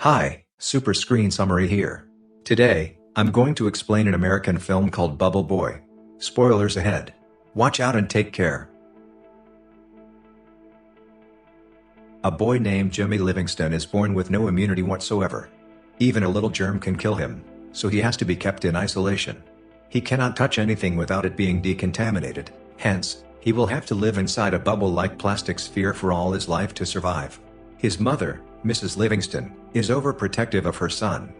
Hi, super screen summary here. Today, I'm going to explain an American film called Bubble Boy. Spoilers ahead. Watch out and take care. A boy named Jimmy Livingston is born with no immunity whatsoever. Even a little germ can kill him, so he has to be kept in isolation. He cannot touch anything without it being decontaminated, hence, he will have to live inside a bubble-like plastic sphere for all his life to survive. His mother, Mrs. Livingston, is overprotective of her son.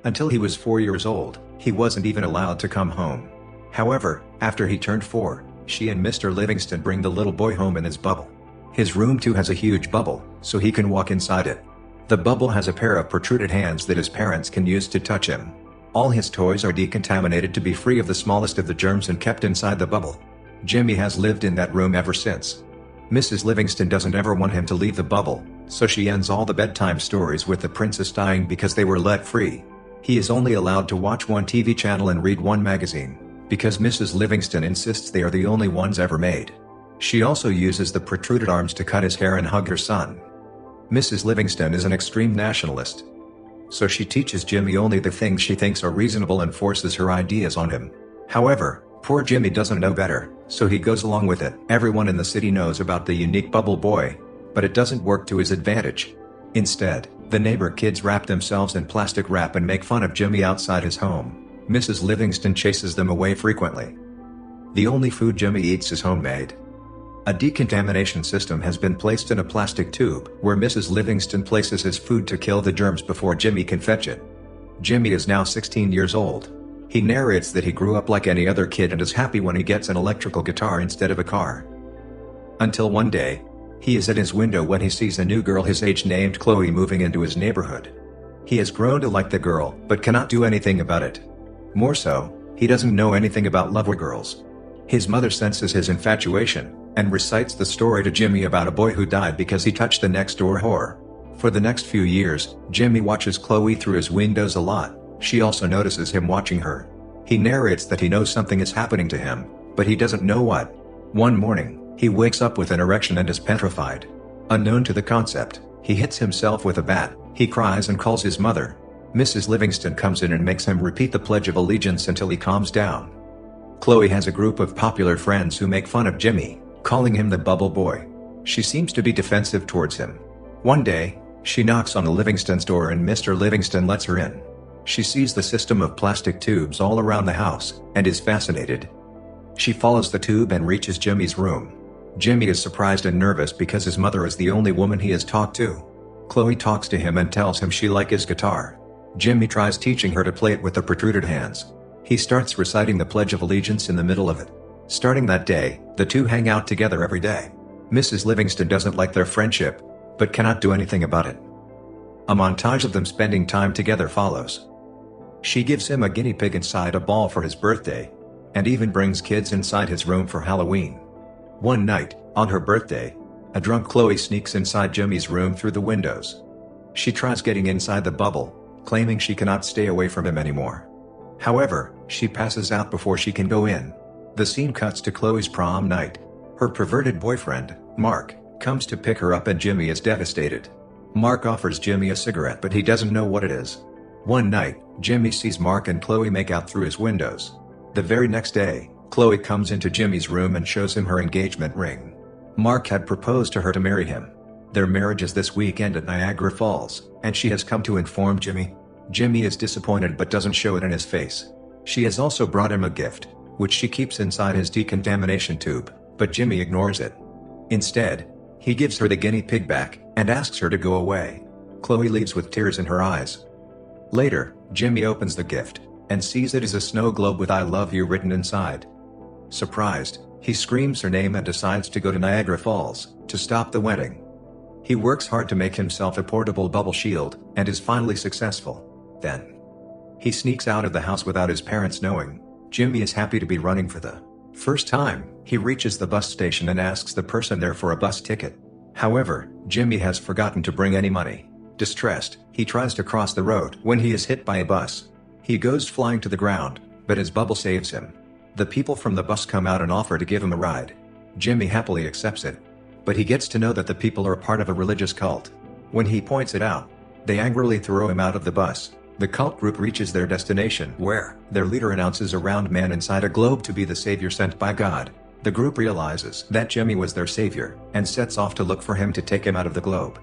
Until he was 4 years old, he wasn't even allowed to come home. However, after he turned 4, she and Mr. Livingston bring the little boy home in his bubble. His room too has a huge bubble, so he can walk inside it. The bubble has a pair of protruded hands that his parents can use to touch him. All his toys are decontaminated to be free of the smallest of the germs and kept inside the bubble. Jimmy has lived in that room ever since. Mrs. Livingston doesn't ever want him to leave the bubble, so she ends all the bedtime stories with the princess dying because they were let free. He is only allowed to watch one TV channel and read one magazine, because Mrs. Livingston insists they are the only ones ever made. She also uses the protruded arms to cut his hair and hug her son. Mrs. Livingston is an extreme nationalist, so she teaches Jimmy only the things she thinks are reasonable and forces her ideas on him. However, poor Jimmy doesn't know better, so he goes along with it. Everyone in the city knows about the unique Bubble Boy, but it doesn't work to his advantage. Instead, the neighbor kids wrap themselves in plastic wrap and make fun of Jimmy outside his home. Mrs. Livingston chases them away frequently. The only food Jimmy eats is homemade. A decontamination system has been placed in a plastic tube, where Mrs. Livingston places his food to kill the germs before Jimmy can fetch it. Jimmy is now 16 years old. He narrates that he grew up like any other kid and is happy when he gets an electrical guitar instead of a car. Until one day, he is at his window when he sees a new girl his age named Chloe moving into his neighborhood. He has grown to like the girl, but cannot do anything about it. More so, he doesn't know anything about love or girls. His mother senses his infatuation, and recites the story to Jimmy about a boy who died because he touched the next door whore. For the next few years, Jimmy watches Chloe through his windows a lot. She also notices him watching her. He narrates that he knows something is happening to him, but he doesn't know what. One morning, he wakes up with an erection and is petrified. Unknown to the concept, he hits himself with a bat. He cries and calls his mother. Mrs. Livingston comes in and makes him repeat the Pledge of Allegiance until he calms down. Chloe has a group of popular friends who make fun of Jimmy, calling him the Bubble Boy. She seems to be defensive towards him. One day, she knocks on the Livingston's door and Mr. Livingston lets her in. She sees the system of plastic tubes all around the house, and is fascinated. She follows the tube and reaches Jimmy's room. Jimmy is surprised and nervous because his mother is the only woman he has talked to. Chloe talks to him and tells him she likes his guitar. Jimmy tries teaching her to play it with the protruded hands. He starts reciting the Pledge of Allegiance in the middle of it. Starting that day, the two hang out together every day. Mrs. Livingston doesn't like their friendship, but cannot do anything about it. A montage of them spending time together follows. She gives him a guinea pig inside a ball for his birthday, and even brings kids inside his room for Halloween. One night, on her birthday, a drunk Chloe sneaks inside Jimmy's room through the windows. She tries getting inside the bubble, claiming she cannot stay away from him anymore. However, she passes out before she can go in. The scene cuts to Chloe's prom night. Her perverted boyfriend, Mark, comes to pick her up and Jimmy is devastated. Mark offers Jimmy a cigarette but he doesn't know what it is. One night, Jimmy sees Mark and Chloe make out through his windows. The very next day, Chloe comes into Jimmy's room and shows him her engagement ring. Mark had proposed to her to marry him. Their marriage is this weekend at Niagara Falls, and she has come to inform Jimmy. Jimmy is disappointed but doesn't show it in his face. She has also brought him a gift, which she keeps inside his decontamination tube, but Jimmy ignores it. Instead, he gives her the guinea pig back, and asks her to go away. Chloe leaves with tears in her eyes. Later, Jimmy opens the gift, and sees it is a snow globe with "I love you" written inside. Surprised, he screams her name and decides to go to Niagara Falls, to stop the wedding. He works hard to make himself a portable bubble shield, and is finally successful. Then, he sneaks out of the house without his parents knowing. Jimmy is happy to be running for the first time. He reaches the bus station and asks the person there for a bus ticket. However, Jimmy has forgotten to bring any money. Distressed, he tries to cross the road when he is hit by a bus. He goes flying to the ground, but his bubble saves him. The people from the bus come out and offer to give him a ride. Jimmy happily accepts it. But he gets to know that the people are part of a religious cult. When he points it out, They angrily throw him out of the bus. The cult group reaches their destination, where their leader announces a round man inside a globe to be the savior sent by God. The group realizes that Jimmy was their savior, and sets off to look for him to take him out of the globe.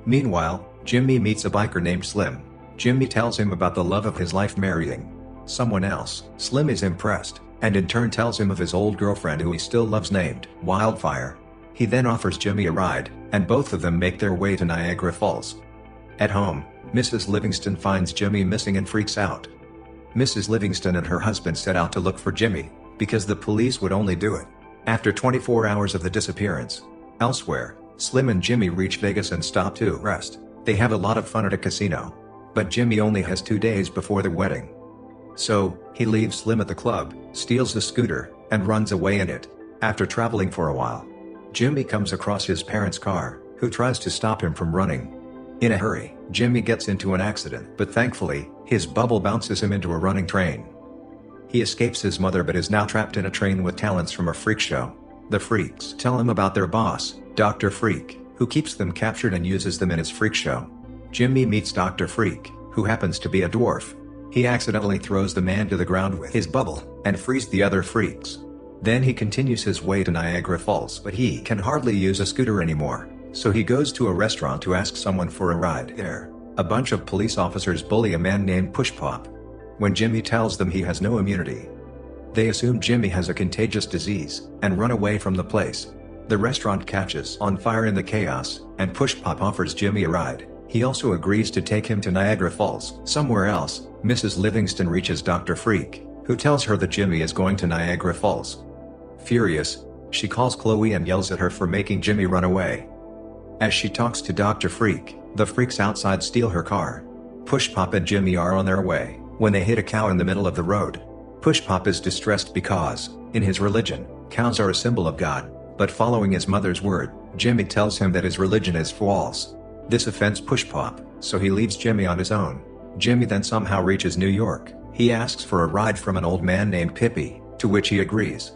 Meanwhile, Jimmy meets a biker named Slim. Jimmy tells him about the love of his life marrying someone else. Slim is impressed, and in turn tells him of his old girlfriend who he still loves named Wildfire. He then offers Jimmy a ride, and both of them make their way to Niagara Falls. At home, Mrs. Livingston finds Jimmy missing and freaks out. Mrs. Livingston and her husband set out to look for Jimmy, because the police would only do it after 24 hours of the disappearance. Elsewhere, Slim and Jimmy reach Vegas and stop to rest. They have a lot of fun at a casino. But Jimmy only has 2 days before the wedding. So, he leaves Slim at the club, steals the scooter, and runs away in it. After traveling for a while, Jimmy comes across his parents' car, who tries to stop him from running. In a hurry, Jimmy gets into an accident, but thankfully, his bubble bounces him into a running train. He escapes his mother but is now trapped in a train with talents from a freak show. The freaks tell him about their boss, Dr. Freak, who keeps them captured and uses them in his freak show. Jimmy meets Dr. Freak, who happens to be a dwarf. He accidentally throws the man to the ground with his bubble, and frees the other freaks. Then he continues his way to Niagara Falls, but he can hardly use a scooter anymore, so he goes to a restaurant to ask someone for a ride. There, a bunch of police officers bully a man named Push Pop. When Jimmy tells them he has no immunity, they assume Jimmy has a contagious disease, and run away from the place. The restaurant catches on fire in the chaos, and Push Pop offers Jimmy a ride. He also agrees to take him to Niagara Falls. Somewhere else, Mrs. Livingston reaches Dr. Freak, who tells her that Jimmy is going to Niagara Falls. Furious, she calls Chloe and yells at her for making Jimmy run away. As she talks to Dr. Freak, the freaks outside steal her car. Push Pop and Jimmy are on their way, when they hit a cow in the middle of the road. Push Pop is distressed because, in his religion, cows are a symbol of God, but following his mother's word, Jimmy tells him that his religion is false. This offends Push Pop, so he leaves Jimmy on his own. Jimmy then somehow reaches New York. He asks for a ride from an old man named Pippi, to which he agrees.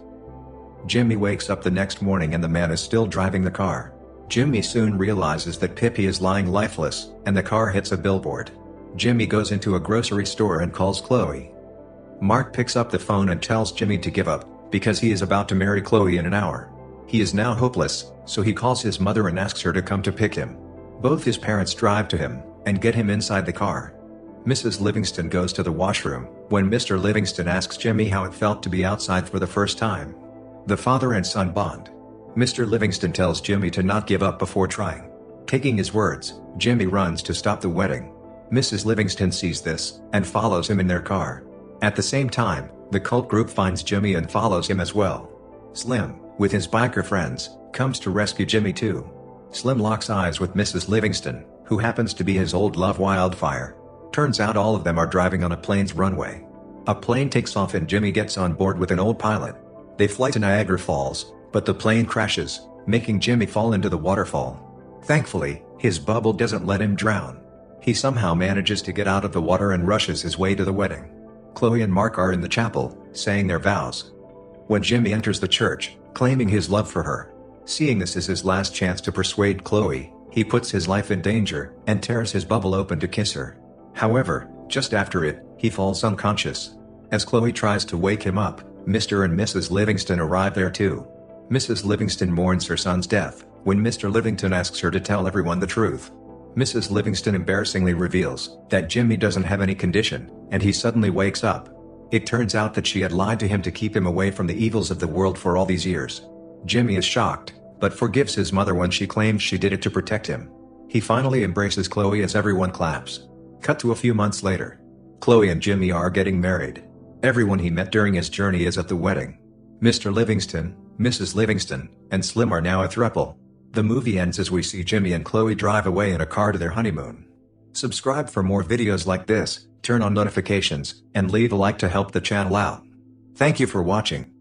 Jimmy wakes up the next morning and the man is still driving the car. Jimmy soon realizes that Pippi is lying lifeless, and the car hits a billboard. Jimmy goes into a grocery store and calls Chloe. Mark picks up the phone and tells Jimmy to give up, because he is about to marry Chloe in an hour. He is now hopeless, so he calls his mother and asks her to come to pick him. Both his parents drive to him, and get him inside the car. Mrs. Livingston goes to the washroom, when Mr. Livingston asks Jimmy how it felt to be outside for the first time. The father and son bond. Mr. Livingston tells Jimmy to not give up before trying. Taking his words, Jimmy runs to stop the wedding. Mrs. Livingston sees this, and follows him in their car. At the same time, the cult group finds Jimmy and follows him as well. Slim, with his biker friends, comes to rescue Jimmy too. Slim locks eyes with Mrs. Livingston, who happens to be his old love Wildfire. Turns out all of them are driving on a plane's runway. A plane takes off and Jimmy gets on board with an old pilot. They fly to Niagara Falls, but the plane crashes, making Jimmy fall into the waterfall. Thankfully, his bubble doesn't let him drown. He somehow manages to get out of the water and rushes his way to the wedding. Chloe and Mark are in the chapel, saying their vows. When Jimmy enters the church, claiming his love for her, seeing this as his last chance to persuade Chloe, he puts his life in danger, and tears his bubble open to kiss her. However, just after it, he falls unconscious. As Chloe tries to wake him up, Mr. and Mrs. Livingston arrive there too. Mrs. Livingston mourns her son's death, when Mr. Livingston asks her to tell everyone the truth. Mrs. Livingston embarrassingly reveals that Jimmy doesn't have any condition, and he suddenly wakes up. It turns out that she had lied to him to keep him away from the evils of the world for all these years. Jimmy is shocked, but forgives his mother when she claims she did it to protect him. He finally embraces Chloe as everyone claps. Cut to a few months later. Chloe and Jimmy are getting married. Everyone he met during his journey is at the wedding. Mr. Livingston, Mrs. Livingston, and Slim are now a throuple. The movie ends as we see Jimmy and Chloe drive away in a car to their honeymoon. Subscribe for more videos like this, turn on notifications, and leave a like to help the channel out. Thank you for watching.